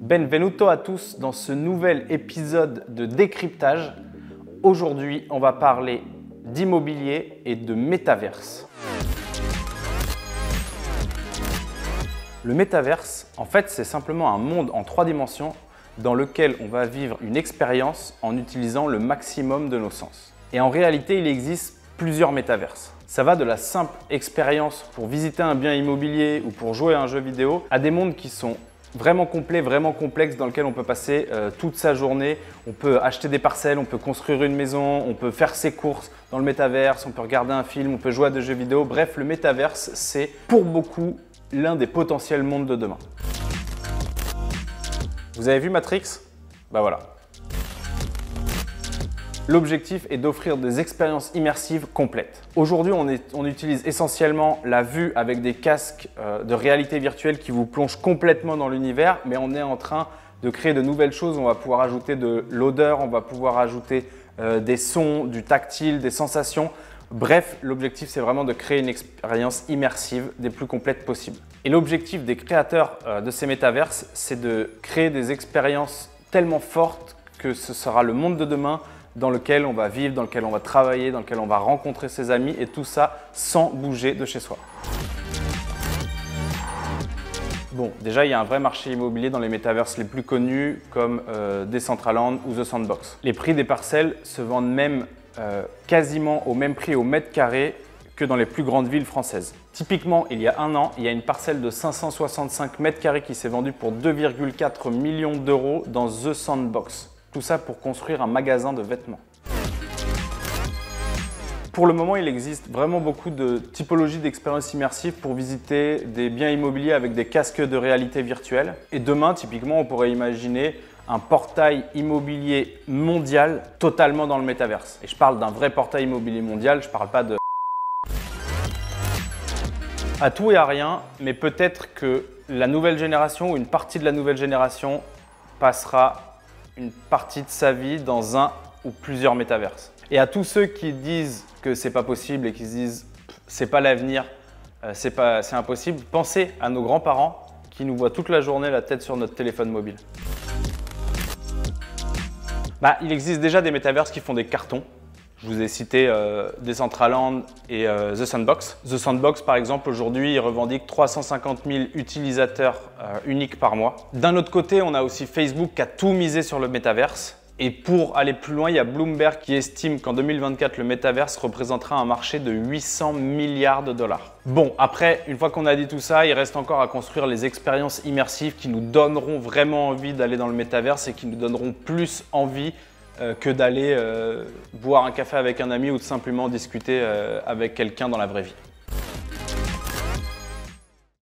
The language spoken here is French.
Benvenuto à tous dans ce nouvel épisode de décryptage. Aujourd'hui, on va parler d'immobilier et de métaverse. Le métaverse, en fait, c'est simplement un monde en 3 dimensions dans lequel on va vivre une expérience en utilisant le maximum de nos sens. Et en réalité, il existe plusieurs métaverses. Ça va de la simple expérience pour visiter un bien immobilier ou pour jouer à un jeu vidéo à des mondes qui sont vraiment complets, vraiment complexes, dans lesquels on peut passer toute sa journée. On peut acheter des parcelles, on peut construire une maison, on peut faire ses courses dans le métaverse, on peut regarder un film, on peut jouer à des jeux vidéo. Bref, le métaverse, c'est pour beaucoup l'un des potentiels mondes de demain. Vous avez vu Matrix? Bah voilà. L'objectif est d'offrir des expériences immersives complètes. Aujourd'hui, on utilise essentiellement la vue avec des casques de réalité virtuelle qui vous plongent complètement dans l'univers, mais on est en train de créer de nouvelles choses. On va pouvoir ajouter de l'odeur, on va pouvoir ajouter des sons, du tactile, des sensations. Bref, l'objectif, c'est vraiment de créer une expérience immersive des plus complètes possibles. Et l'objectif des créateurs de ces métaverses, c'est de créer des expériences tellement fortes que ce sera le monde de demain dans lequel on va vivre, dans lequel on va travailler, dans lequel on va rencontrer ses amis et tout ça sans bouger de chez soi. Bon, déjà, il y a un vrai marché immobilier dans les métaverses les plus connus comme Decentraland ou The Sandbox. Les prix des parcelles se vendent même quasiment au même prix au mètre carré que dans les plus grandes villes françaises. Typiquement, il y a un an, il y a une parcelle de 565 mètres carrés qui s'est vendue pour 2,4 millions d'euros dans The Sandbox. Tout ça pour construire un magasin de vêtements. Pour le moment, il existe vraiment beaucoup de typologies d'expériences immersives pour visiter des biens immobiliers avec des casques de réalité virtuelle. Et demain, typiquement, on pourrait imaginer un portail immobilier mondial totalement dans le métaverse. Et je parle d'un vrai portail immobilier mondial, je ne parle pas de... À tout et à rien, mais peut-être que la nouvelle génération ou une partie de la nouvelle génération passera une partie de sa vie dans un ou plusieurs métaverses. Et à tous ceux qui disent que c'est pas possible et qui se disent c'est pas l'avenir, c'est impossible, pensez à nos grands-parents qui nous voient toute la journée la tête sur notre téléphone mobile. Il existe déjà des métaverses qui font des cartons. Je vous ai cité Decentraland et The Sandbox. The Sandbox, par exemple, aujourd'hui, il revendique 350 000 utilisateurs uniques par mois. D'un autre côté, on a aussi Facebook qui a tout misé sur le métaverse. Et pour aller plus loin, il y a Bloomberg qui estime qu'en 2024, le métaverse représentera un marché de 800 milliards de dollars. Bon, après, une fois qu'on a dit tout ça, il reste encore à construire les expériences immersives qui nous donneront vraiment envie d'aller dans le métaverse et qui nous donneront plus envie que d'aller boire un café avec un ami ou de simplement discuter avec quelqu'un dans la vraie vie.